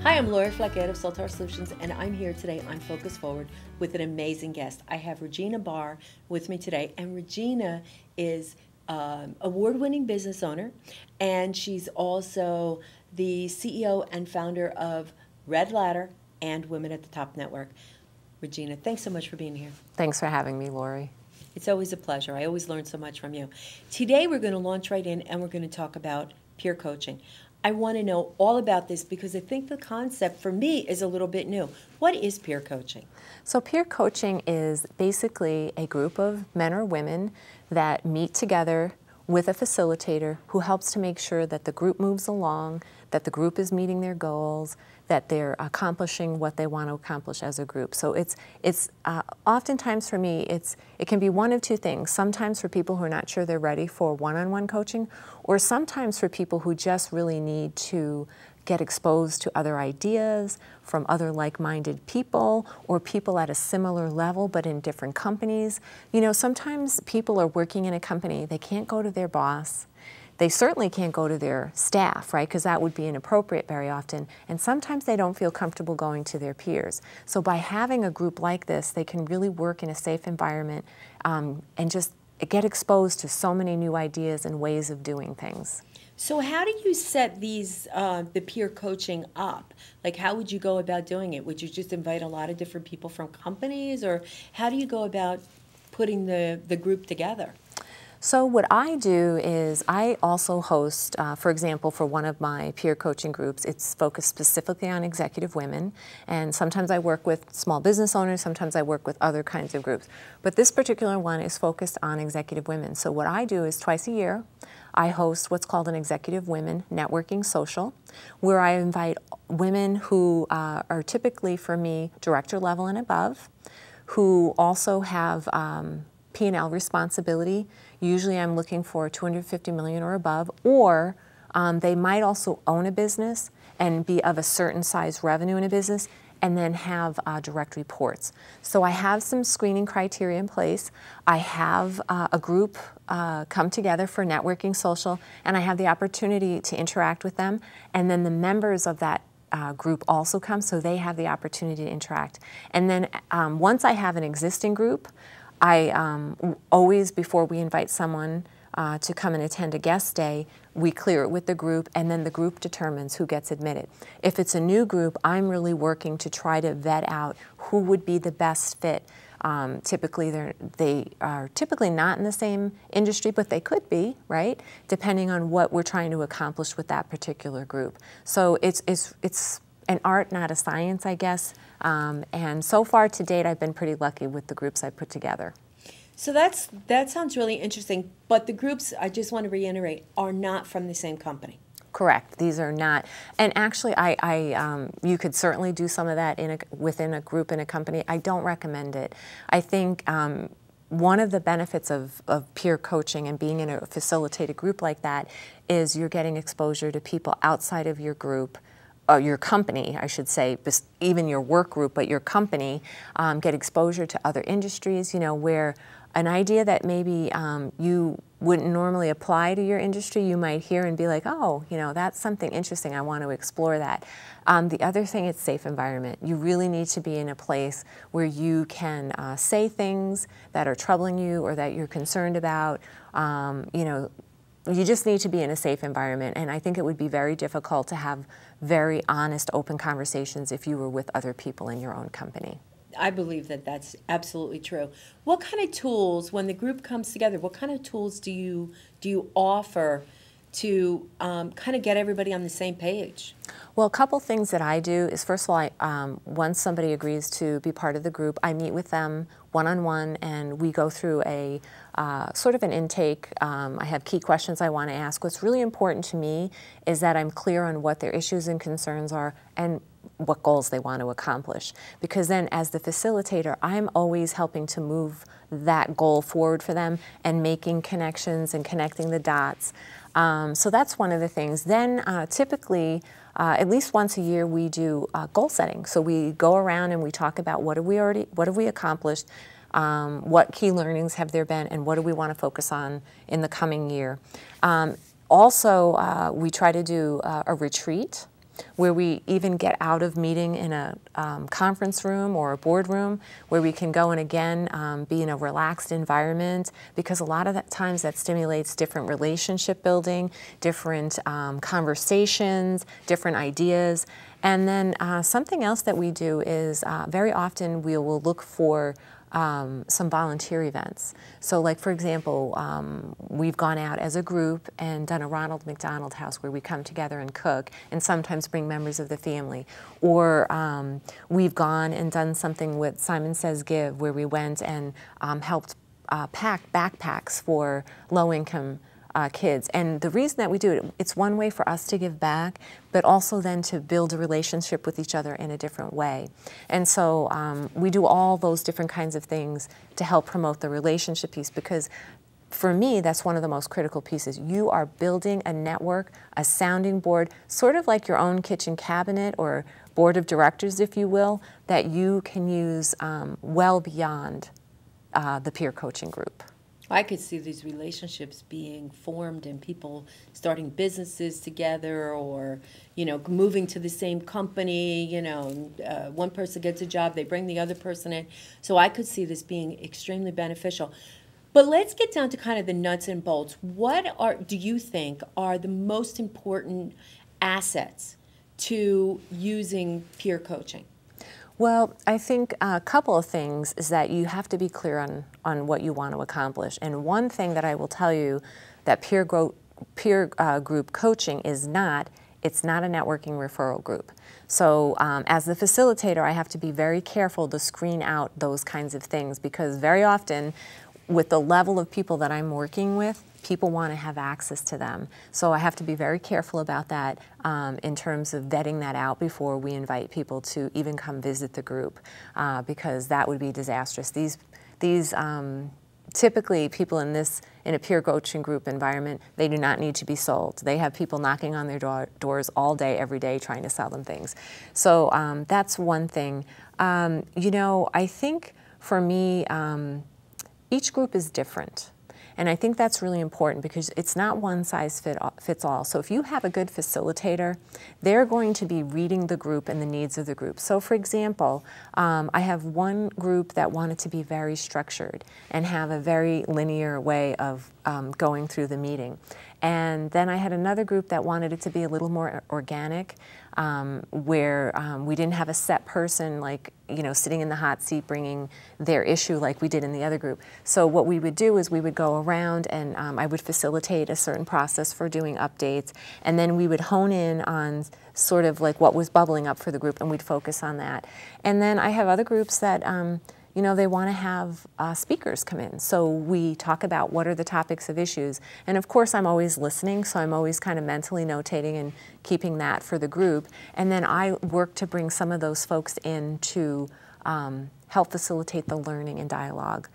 Hi, I'm Lauri Flaquer of Soltar Solutions, and I'm here today on Focus Forward with an amazing guest. I have Regina Barr with me today, and Regina is award-winning business owner, and she's also the CEO and founder of Red Ladder and Women at the Top Network. Regina, thanks so much for being here. Thanks for having me, Lauri. It's always a pleasure. I always learn so much from you. Today we're going to launch right in, and we're going to talk about peer coaching. I want to know all about this because I think the concept for me is a little bit new. What is peer coaching? So peer coaching is basically a group of men or women that meet together with a facilitator who helps to make sure that the group moves along, that the group is meeting their goals, that they're accomplishing what they want to accomplish as a group. So it's oftentimes for me, it can be one of two things. Sometimes for people who are not sure they're ready for one-on-one coaching, or sometimes for people who just really need to get exposed to other ideas from other like-minded people or people at a similar level but in different companies. You know, sometimes people are working in a company, they can't go to their boss. They certainly can't go to their staff, right, because that would be inappropriate very often. And sometimes they don't feel comfortable going to their peers. So by having a group like this, they can really work in a safe environment and just get exposed to so many new ideas and ways of doing things. So how do you set these, the peer coaching up? Like, how would you go about doing it? Would you just invite a lot of different people from companies, or how do you go about putting the group together? So what I do is I also host, for example, for one of my peer coaching groups, it's focused specifically on executive women, and sometimes I work with small business owners, sometimes I work with other kinds of groups. But this particular one is focused on executive women. So what I do is twice a year, I host what's called an Executive Women Networking Social, where I invite women who are typically, for me, director level and above, who also have P&L responsibility. Usually I'm looking for 250 million or above, or they might also own a business and be of a certain size revenue in a business and then have direct reports. So I have some screening criteria in place. I have a group come together for networking social, and I have the opportunity to interact with them, and then the members of that group also come, so they have the opportunity to interact. And then once I have an existing group, I always, before we invite someone to come and attend a guest day, we clear it with the group, and then the group determines who gets admitted. If it's a new group, I'm really working to try to vet out who would be the best fit. Typically, they are typically not in the same industry, but they could be, right? Depending on what we're trying to accomplish with that particular group. So it's an art, not a science, I guess. And so far to date, I've been pretty lucky with the groups I put together. So that sounds really interesting, but the groups, I just want to reiterate, are not from the same company. Correct. These are not. And actually, you could certainly do some of that within a group in a company. I don't recommend it. I think one of the benefits of peer coaching and being in a facilitated group like that is you're getting exposure to people outside of your group, your company, I should say, even your work group, but your company, get exposure to other industries, you know, where an idea that maybe you wouldn't normally apply to your industry, you might hear and be like, oh, you know, that's something interesting, I want to explore that. The other thing, it's safe environment. You really need to be in a place where you can say things that are troubling you or that you're concerned about. You know, you just need to be in a safe environment, and I think it would be very difficult to have very honest, open conversations if you were with other people in your own company. I believe that that's absolutely true. What kind of tools, when the group comes together, what kind of tools do you offer to kind of get everybody on the same page? Well, a couple things that I do is, first of all, once somebody agrees to be part of the group, I meet with them one-on-one, and we go through a sort of an intake. I have key questions I want to ask. What's really important to me is that I'm clear on what their issues and concerns are and what goals they want to accomplish. Because then, as the facilitator, I'm always helping to move that goal forward for them and making connections and connecting the dots. So that's one of the things. Then typically, at least once a year, we do goal setting. So we go around and we talk about what have we accomplished, what key learnings have there been, and what do we want to focus on in the coming year. Also, we try to do a retreat. where we even get out of meeting in a conference room or a boardroom, where we can go and again be in a relaxed environment, because a lot of the times that stimulates different relationship building, different conversations, different ideas. And then something else that we do is very often we will look for some volunteer events. So like, for example, we've gone out as a group and done a Ronald McDonald House where we come together and cook and sometimes bring members of the family. Or we've gone and done something with Simon Says Give, where we went and helped pack backpacks for low-income kids. And the reason that we do it, it's one way for us to give back, but also then to build a relationship with each other in a different way. And so we do all those different kinds of things to help promote the relationship piece, because for me, that's one of the most critical pieces. You are building a network, a sounding board, sort of like your own kitchen cabinet or board of directors, if you will, that you can use well beyond the peer coaching group. I could see these relationships being formed and people starting businesses together, or, you know, moving to the same company, you know, one person gets a job, they bring the other person in. So I could see this being extremely beneficial. But let's get down to kind of the nuts and bolts. What do you think are the most important assets to using peer coaching? Well, I think a couple of things is that you have to be clear on what you want to accomplish. And one thing that I will tell you that peer group coaching is not, it's not a networking referral group. So as the facilitator, I have to be very careful to screen out those kinds of things, because very often with the level of people that I'm working with, people want to have access to them. So I have to be very careful about that in terms of vetting that out before we invite people to even come visit the group, because that would be disastrous. These typically people in a peer coaching group environment, they do not need to be sold. They have people knocking on their doors all day, every day, trying to sell them things. So that's one thing. You know, I think for me, each group is different. And I think that's really important, because it's not one size fits all. So if you have a good facilitator, they're going to be reading the group and the needs of the group. So for example, I have one group that wanted to be very structured and have a very linear way of going through the meeting. And then I had another group that wanted it to be a little more organic, where we didn't have a set person, like, you know, sitting in the hot seat bringing their issue like we did in the other group. So what we would do is we would go around and I would facilitate a certain process for doing updates, and then we would hone in on sort of like what was bubbling up for the group, and we'd focus on that. And then I have other groups that you know, they want to have speakers come in. So we talk about what are the topics of issues. And of course, I'm always listening, so I'm always kind of mentally notating and keeping that for the group. And then I work to bring some of those folks in to help facilitate the learning and dialogue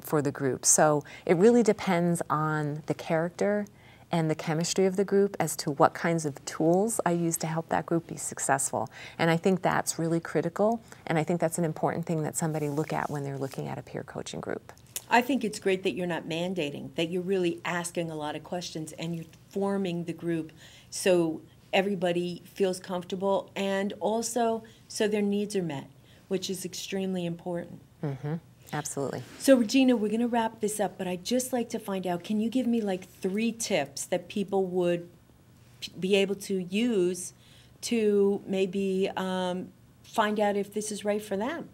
for the group. So it really depends on the character and the chemistry of the group as to what kinds of tools I use to help that group be successful. And I think that's really critical, and I think that's an important thing that somebody look at when they're looking at a peer coaching group. I think it's great that you're not mandating, that you're really asking a lot of questions and you're forming the group so everybody feels comfortable and also so their needs are met, which is extremely important. Mm-hmm. Absolutely. So Regina, we're going to wrap this up, but I'd just like to find out, can you give me like 3 tips that people would be able to use to maybe find out if this is right for them?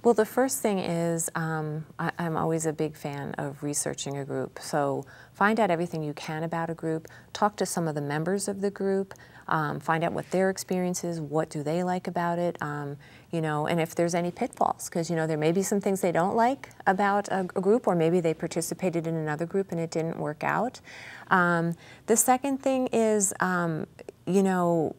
Well, the first thing is I'm always a big fan of researching a group. So find out everything you can about a group, talk to some of the members of the group, find out what their experience is, what do they like about it, you know, and if there's any pitfalls, because, you know, there may be some things they don't like about a group, or maybe they participated in another group and it didn't work out. The second thing is, you know,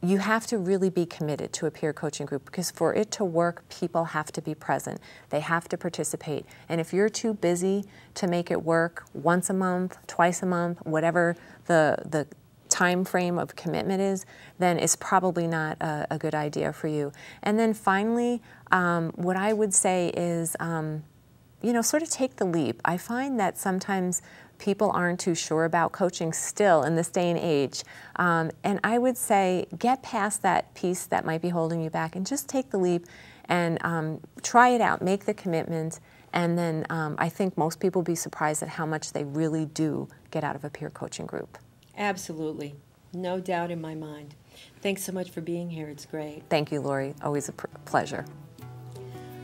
you have to really be committed to a peer coaching group, because for it to work, people have to be present. They have to participate. And if you're too busy to make it work once a month, twice a month, whatever the time frame of commitment is, then it's probably not a good idea for you. And then finally, what I would say is, you know, sort of take the leap. I find that sometimes people aren't too sure about coaching still in this day and age. And I would say get past that piece that might be holding you back and just take the leap and try it out, make the commitment, and then I think most people will be surprised at how much they really do get out of a peer coaching group. Absolutely. No doubt in my mind. Thanks so much for being here. It's great. Thank you, Lauri. Always a pleasure.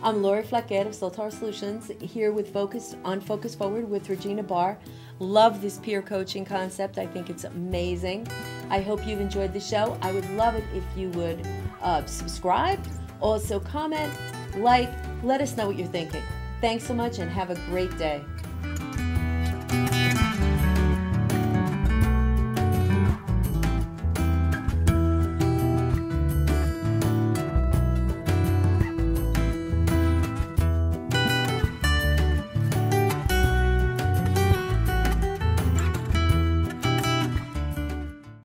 I'm Lauri Flaquer of Consultant Solutions, here with Focus Forward with Regina Barr. Love this peer coaching concept. I think it's amazing. I hope you've enjoyed the show. I would love it if you would subscribe, also comment, like, let us know what you're thinking. Thanks so much and have a great day.